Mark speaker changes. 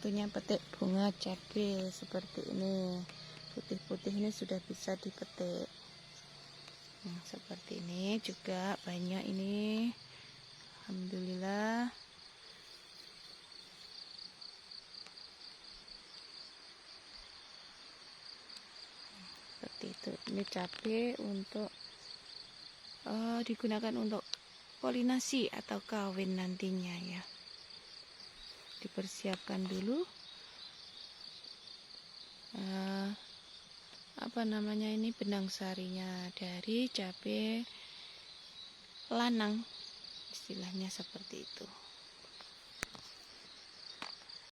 Speaker 1: waktunya petik bunga cabai seperti ini. Putih-putih ini sudah bisa dipetik. Nah, seperti ini juga banyak ini. Alhamdulillah. Seperti itu. Ini cabai untuk digunakan untuk polinasi atau kawin nantinya ya. Dipersiapkan dulu apa namanya ini, benang sarinya dari cabai lanang, istilahnya seperti itu.